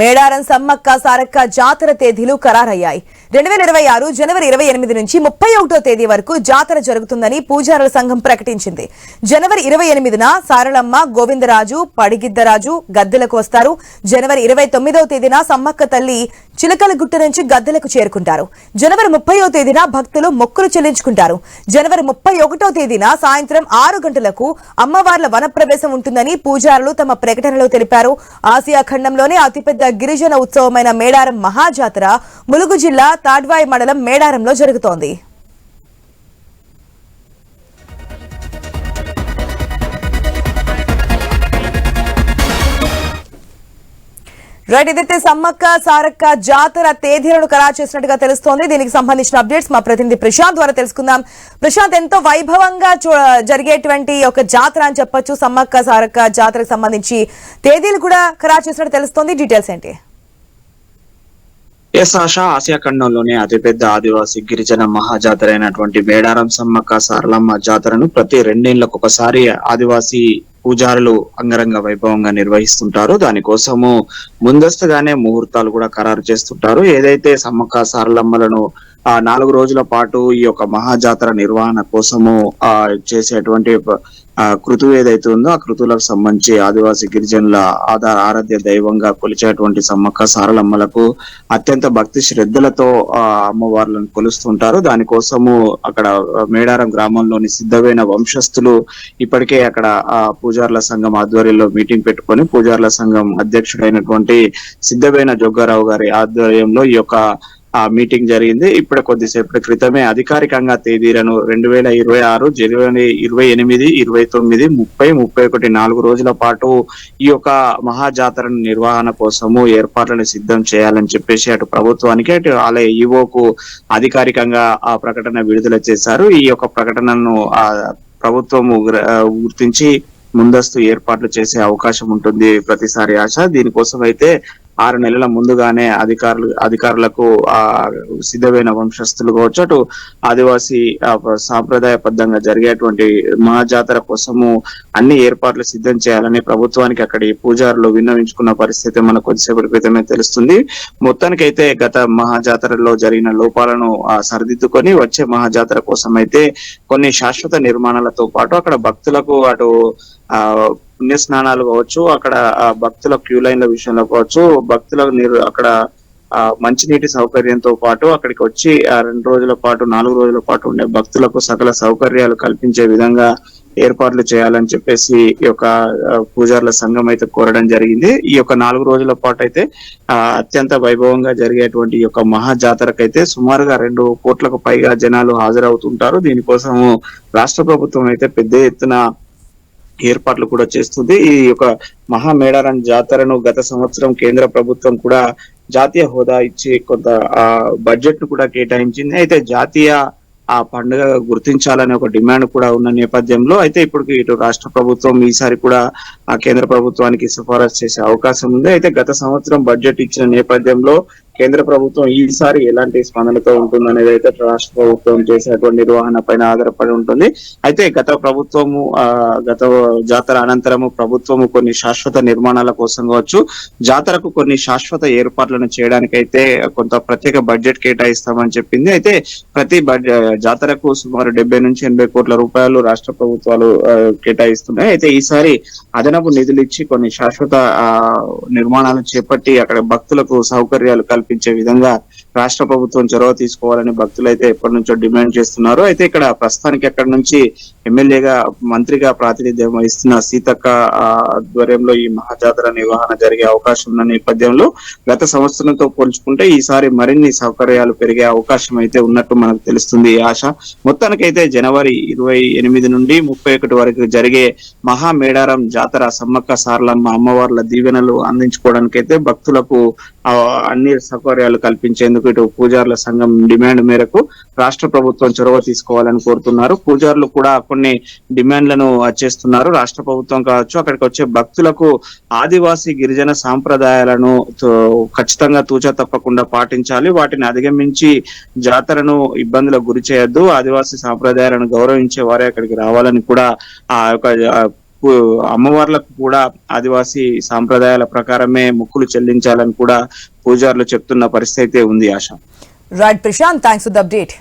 మేడారం సమ్మక్క సారక్క జాతర తేదీలు ఖరారయ్యాయి. 2026 జనవరి 28 నుంచి 31వ తేదీ వరకు జాతర జరుగుతుందని పూజారుల సంఘం ప్రకటించింది. జనవరి 28న సారలమ్మ, గోవిందరాజు, పడిగిద్దరాజు గద్దెలకు వస్తారు. జనవరి 29వ తేదీన సమ్మక్క తల్లి చిలకలగుట్ట నుంచి గద్దెలకు చేరుకుంటారు. జనవరి 30వ తేదీన భక్తులు మొక్కులు చెల్లించుకుంటారు. జనవరి 31వ తేదీన సాయంత్రం 6 గంటలకు అమ్మవార్ల వనప్రవేశం ఉంటుందని పూజారులు తమ ప్రకటనలో తెలిపారు. ఆసియా ఖండంలోనే అతిపెద్ద గిరిజన ఉత్సవమైన మేడారం మహాజాతర ములుగు జిల్లా తాడ్వాయి మండలం మేడారంలో జరుగుతోంది. ఇదైతే సమ్మక్క సారక్క జాతర తేదీలను ఖరారు చేసినట్టుగా తెలుస్తోంది. దీనికి సంబంధించిన అప్డేట్స్ మా ప్రతినిధి ప్రశాంత్ ద్వారా తెలుసుకుందాం. ప్రశాంత్, ఎంతో వైభవంగా జరిగేటువంటి ఒక జాతర అని చెప్పొచ్చు. సమ్మక్క సారక్క జాతరకు సంబంధించి తేదీలు కూడా ఖరారు చేసినట్టు తెలుస్తోంది. డీటెయిల్స్ ఏంటి? ఆసియా ఖండంలోనే అతిపెద్ద ఆదివాసీ గిరిజన మహాజాతర అయినటువంటి మేడారం సమ్మక్క సారలమ్మ జాతరను ప్రతి 2 ఏళ్లకు ఒకసారి ఆదివాసీ పూజారులు అంగరంగ వైభవంగా నిర్వహిస్తుంటారు. దానికోసము ముందస్తుగానే ముహూర్తాలు కూడా ఖరారు చేస్తుంటారు. ఏదైతే సమ్మక్క సారలమ్మలను 4 రోజుల పాటు ఈ యొక్క మహాజాతర నిర్వహణ కోసము చేసేటువంటి కృతువు ఏదైతే ఉందో ఆ కృతువులకు సంబంధించి ఆదివాసీ గిరిజనుల ఆరాధ్య దైవంగా కొలిచేటువంటి సమ్మక్క సారలమ్మలకు అత్యంత భక్తి శ్రద్ధలతో అమ్మవార్లను కొలుస్తుంటారు. దానికోసము అక్కడ మేడారం గ్రామంలోని సిద్ధమైన వంశస్థులు ఇప్పటికే అక్కడ పూజారుల సంఘం ఆధ్వర్యంలో మీటింగ్ పెట్టుకొని పూజారుల సంఘం అధ్యక్షుడైనటువంటి సిద్ధమైన జోగ్గారావు గారి ఆధ్వర్యంలో ఈ యొక్క మీటింగ్ జరిగింది. ఇప్పుడు కొద్దిసేపటి క్రితమే అధికారికంగా తేదీలను 2026 జనవరి 28, 29, 30, 31 4 రోజుల పాటు ఈ యొక్క మహాజాతర నిర్వహణ కోసము ఏర్పాట్లను సిద్ధం చేయాలని చెప్పేసి అటు ప్రభుత్వానికి అటు ఆలయ ఈవోకు అధికారికంగా ఆ ప్రకటన విడుదల చేశారు. ఈ యొక్క ప్రకటనను ప్రభుత్వము గుర్తించి ముందస్తు ఏర్పాట్లు చేసే అవకాశం ఉంటుంది ప్రతిసారి. దీనికోసం అయితే 6 నెలల ముందుగానే అధికారులకు సిద్ధమైన వంశస్థులు కావచ్చు, అటు ఆదివాసీ సాంప్రదాయబద్ధంగా జరిగేటువంటి మహాజాతర కోసము అన్ని ఏర్పాట్లు సిద్ధం చేయాలని ప్రభుత్వానికి అక్కడి పూజారులు విన్నవించుకున్న పరిస్థితి మనకు కొద్దిసేపటి క్రితమే తెలుస్తుంది. మొత్తానికైతే గత మహాజాతరలో జరిగిన లోపాలను సరిదిద్దుకొని వచ్చే మహాజాతర కోసం అయితే కొన్ని శాశ్వత నిర్మాణాలతో పాటు అక్కడ భక్తులకు అటు పుణ్య స్నానాలు కావచ్చు, అక్కడ భక్తుల క్యూ లైన్ల విషయంలో కావచ్చు, భక్తులకు అక్కడ మంచినీటి సౌకర్యంతో పాటు అక్కడికి వచ్చి 2 రోజుల పాటు 4 రోజుల పాటు ఉండే భక్తులకు సకల సౌకర్యాలు కల్పించే విధంగా ఏర్పాట్లు చేయాలని చెప్పేసి ఈ యొక్క పూజారుల సంఘం అయితే కోరడం జరిగింది. ఈ యొక్క 4 రోజుల పాటు అయితే అత్యంత వైభవంగా జరిగేటువంటి ఈ యొక్క మహాజాతరకైతే సుమారుగా 2 కోట్లకు పైగా జనాలు హాజరవుతుంటారు. దీనికోసము రాష్ట్ర ప్రభుత్వం అయితే పెద్ద ఎత్తున ఏర్పాట్లు కూడా చేస్తుంది. ఈ యొక్క మహామేడారం జాతరను గత సంవత్సరం కేంద్ర ప్రభుత్వం కూడా జాతీయ హోదా ఇచ్చి కొంత బడ్జెట్ ను కూడా కేటాయించింది. అయితే జాతీయ పండుగ గుర్తించాలనే ఒక డిమాండ్ కూడా ఉన్న నేపథ్యంలో అయితే ఇప్పుడు ఇటు రాష్ట్ర ప్రభుత్వం ఈసారి కూడా కేంద్ర ప్రభుత్వానికి సిఫారసు చేసే అవకాశం ఉంది. అయితే గత సంవత్సరం బడ్జెట్ ఇచ్చిన నేపథ్యంలో కేంద్ర ప్రభుత్వం ఈసారి ఎలాంటి స్పందనతో ఉంటుందనేది అయితే రాష్ట్ర ప్రభుత్వం చేసేటువంటి నిర్వహణ పైన ఆధారపడి ఉంటుంది. అయితే గత జాతర అనంతరము ప్రభుత్వము కొన్ని శాశ్వత నిర్మాణాల కోసం కావచ్చు, జాతరకు కొన్ని శాశ్వత ఏర్పాట్లను చేయడానికైతే కొంత ప్రత్యేక బడ్జెట్ కేటాయిస్తామని చెప్పింది. అయితే ప్రతి జాతరకు సుమారు 70 నుంచి 80 కోట్ల రూపాయలు రాష్ట్ర ప్రభుత్వాలు కేటాయిస్తున్నాయి. అయితే ఈసారి అదనపు నిధులు ఇచ్చి కొన్ని శాశ్వత నిర్మాణాలు చేపట్టి అక్కడ భక్తులకు సౌకర్యాలు కల్పించే విధంగా రాష్ట్ర ప్రభుత్వం చొరవ తీసుకోవాలని భక్తులు అయితే ఎప్పటి నుంచో డిమాండ్ చేస్తున్నారు. అయితే ఇక్కడ ప్రస్తుతానికి అక్కడ నుంచి ఎమ్మెల్యేగా మంత్రిగా ప్రాతినిధ్యం వహిస్తున్న సీతక్క ఆధ్వర్యంలో ఈ మహాజాతర నిర్వహణ జరిగే అవకాశం ఉన్న నేపథ్యంలో గత సంవత్సరంతో పోల్చుకుంటే ఈసారి మరిన్ని సౌకర్యాలు పెరిగే అవకాశం అయితే ఉన్నట్టు మనకు తెలుస్తుంది. ఆశ మొత్తానికైతే జనవరి 28 నుండి 31 వరకు జరిగే మహామేడారం జాతర సమ్మక్క సారలమ్మ అమ్మవార్ల దీవెనలు అందించుకోవడానికైతే భక్తులకు అన్ని సౌకర్యాలు కల్పించేందుకు ఇటు పూజారుల సంఘం డిమాండ్ మేరకు రాష్ట్ర ప్రభుత్వం చొరవ తీసుకోవాలని కోరుతున్నారు. పూజారులు కూడా కొన్ని డిమాండ్లను చేస్తున్నారు. రాష్ట్ర ప్రభుత్వం కావచ్చు, అక్కడికి వచ్చే భక్తులకు ఆదివాసీ గిరిజన సాంప్రదాయాలను ఖచ్చితంగా తూచా తప్పకుండా పాటించాలి. వాటిని అధిగమించి జాతరను ఇబ్బందులకు గురి చేయొద్దు. ఆదివాసీ సాంప్రదాయాలను గౌరవించే వారే అక్కడికి రావాలని కూడా ఆ యొక్క అమ్మవార్లకు కూడా ఆదివాసీ సాంప్రదాయాల ప్రకారమే మొక్కులు చెల్లించాలని కూడా పూజారులు చెప్తున్న పరిస్థితి ఉంది. ఆశ. Right Prashant, thanks for the update.